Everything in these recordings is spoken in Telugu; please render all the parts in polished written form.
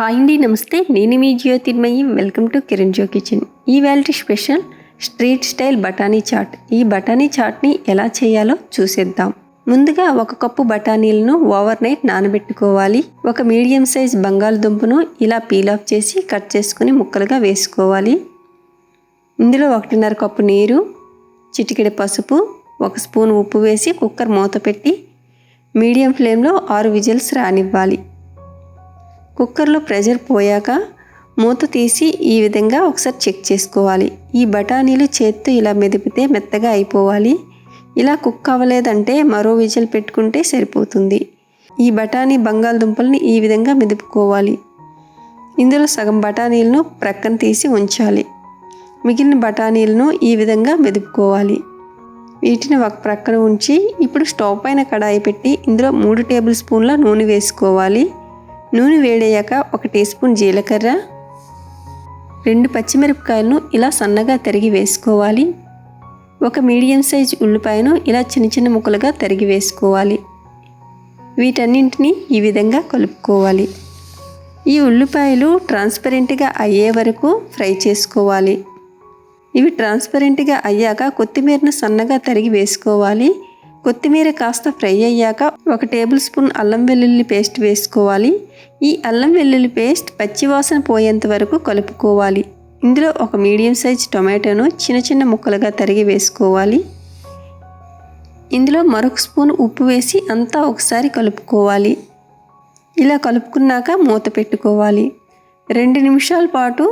హాయ్ అండి, నమస్తే. నేను మీ Jyothirmayi. Welcome to Kiran Jo kitchen. ఈవేళ స్పెషల్ స్ట్రీట్ స్టైల్ బఠానీ చాట్. ఈ బఠానీ చాట్ని ఎలా చేయాలో చూసేద్దాం. ముందుగా 1 కప్పు బఠానీలను ఓవర్ నైట్ నానబెట్టుకోవాలి. ఒక మీడియం సైజ్ బంగాళదుంపను ఇలా పీల్ ఆఫ్ చేసి కట్ చేసుకుని ముక్కలుగా వేసుకోవాలి. ఇందులో 1.5 కప్పు నీరు, చిటికెడు పసుపు, 1 స్పూన్ ఉప్పు వేసి కుక్కర్ మూత పెట్టి మీడియం ఫ్లేమ్లో 6 విజిల్స్ రానివ్వాలి. కుక్కర్లో ప్రెషర్ పోయాక మూత తీసి ఈ విధంగా ఒకసారి చెక్ చేసుకోవాలి. ఈ బఠానీలు చేత్తో ఇలా మెదిపితే మెత్తగా అయిపోవాలి. ఇలా కుక్ అవ్వలేదంటే మరో విజిల్ పెట్టుకుంటే సరిపోతుంది. ఈ బఠానీ బంగాళదుంపల్ని ఈ విధంగా మెదుపుకోవాలి. ఇందులో సగం బఠానీలను ప్రక్కన తీసి ఉంచాలి. మిగిలిన బఠానీలను ఈ విధంగా మెదుపుకోవాలి. వీటిని ఒక ప్రక్కన ఉంచి ఇప్పుడు స్టవ్ పైన కడాయి పెట్టి ఇందులో 3 టేబుల్ స్పూన్ల నూనె వేసుకోవాలి. నూనె వేడయ్యాక 1 టీ స్పూన్ జీలకర్ర, 2 పచ్చిమిరపకాయలను ఇలా సన్నగా తరిగి వేసుకోవాలి. 1 మీడియం సైజ్ ఉల్లిపాయను ఇలా చిన్న చిన్న ముక్కలుగా తరిగి వేసుకోవాలి. వీటన్నింటినీ ఈ విధంగా కలుపుకోవాలి. ఈ ఉల్లిపాయలు ట్రాన్స్పరెంట్గా అయ్యే వరకు ఫ్రై చేసుకోవాలి. ఇవి ట్రాన్స్పరెంట్గా అయ్యాక కొత్తిమీరను సన్నగా తరిగి వేసుకోవాలి. కొత్తిమీర కాస్త ఫ్రై అయ్యాక 1 టేబుల్ స్పూన్ అల్లం వెల్లుల్లి పేస్ట్ వేసుకోవాలి. ఈ అల్లం వెల్లుల్లి పేస్ట్ పచ్చివాసన పోయేంత వరకు కలుపుకోవాలి. ఇందులో 1 మీడియం సైజ్ టొమాటోను చిన్న చిన్న ముక్కలుగా తరిగి వేసుకోవాలి. ఇందులో మరొక స్పూన్ ఉప్పు వేసి అంతా ఒకసారి కలుపుకోవాలి. ఇలా కలుపుకున్నాక మూత పెట్టుకోవాలి. 2 నిమిషాల పాటు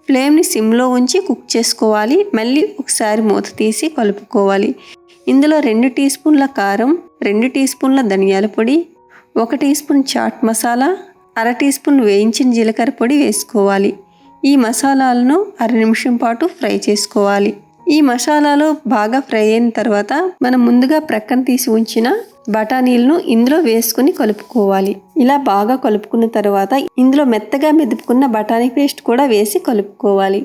ఫ్లేమ్ని సిమ్లో ఉంచి కుక్ చేసుకోవాలి. మళ్ళీ ఒకసారి మూత తీసి కలుపుకోవాలి. ఇందులో 2 టీ స్పూన్ల కారం, 2 టీ స్పూన్ల ధనియాల పొడి, 1 teaspoon chaat masala, 1/2 teaspoon వేయించిన జీలకర్ర పొడి వేసుకోవాలి. ఈ మసాలాలను 1/2 నిమిషం పాటు ఫ్రై చేసుకోవాలి. ఈ మసాలాలు బాగా ఫ్రై అయిన తర్వాత మనం ముందుగా ప్రక్కన తీసి ఉంచిన బఠానీలను ఇందులో వేసుకుని కలుపుకోవాలి. ఇలా బాగా కలుపుకున్న తర్వాత ఇందులో మెత్తగా మెదుపుకున్న బఠానీ పేస్ట్ కూడా వేసి కలుపుకోవాలి.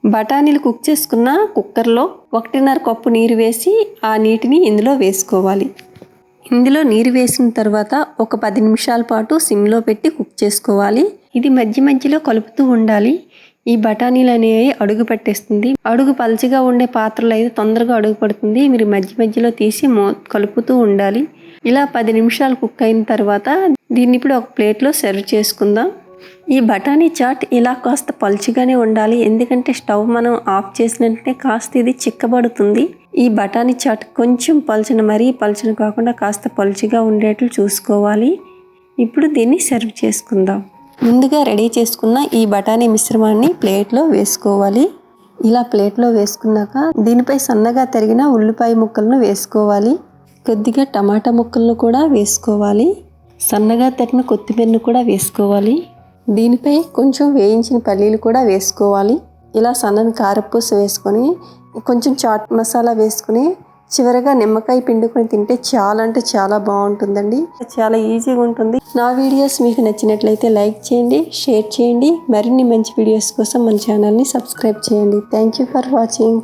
బఠానీలు కుక్ చేసుకున్న కుక్కర్లో 1.5 కప్పు నీరు వేసి ఆ నీటిని ఇందులో వేసుకోవాలి. ఇందులో నీరు వేసిన తర్వాత ఒక 10 నిమిషాల పాటు సిమ్లో పెట్టి కుక్ చేసుకోవాలి. ఇది మధ్య మధ్యలో కలుపుతూ ఉండాలి. ఈ బఠానీలు అనేవి అడుగు పట్టేస్తుంది. అడుగు పల్చగా ఉండే పాత్రలో అయితే తొందరగా అడుగు పడుతుంది. మీరు మధ్య మధ్యలో తీసి కలుపుతూ ఉండాలి. ఇలా 10 నిమిషాలు కుక్ అయిన తర్వాత దీన్ని ఇప్పుడు ఒక ప్లేట్లో సర్వ్ చేసుకుందాం. ఈ బఠానీ చాట్ ఇలా కాస్త పలుచగానే ఉండాలి. ఎందుకంటే స్టవ్ మనం ఆఫ్ చేసినట్టే కాస్త ఇది చిక్కబడుతుంది. ఈ బఠానీ చాట్ కొంచెం మరీ పలుచన కాకుండా కాస్త పలుచగా ఉండేట్లు చూసుకోవాలి. ఇప్పుడు దీన్ని సర్వ్ చేసుకుందాం. ముందుగా రెడీ చేసుకున్న ఈ బఠానీ మిశ్రమాన్ని ప్లేట్లో వేసుకోవాలి. ఇలా ప్లేట్లో వేసుకున్నాక దీనిపై సన్నగా తరిగిన ఉల్లిపాయ ముక్కలను వేసుకోవాలి. కొద్దిగా టమాటా ముక్కలను కూడా వేసుకోవాలి. సన్నగా తరిగిన కొత్తిమీరను కూడా వేసుకోవాలి. దీనిపై కొంచెం వేయించిన పల్లీలు కూడా వేసుకోవాలి. ఇలా సన్నని కారపూస వేసుకొని కొంచెం చాట్ మసాలా వేసుకుని చివరగా నిమ్మకాయ పిండుకొని తింటే చాలా అంటే చాలా బాగుంటుందండి. చాలా ఈజీగా ఉంటుంది. నా వీడియోస్ మీకు నచ్చినట్లయితే లైక్ చేయండి, షేర్ చేయండి. మరిన్ని మంచి వీడియోస్ కోసం మన ఛానల్ని సబ్స్క్రైబ్ చేయండి. Thank you for watching.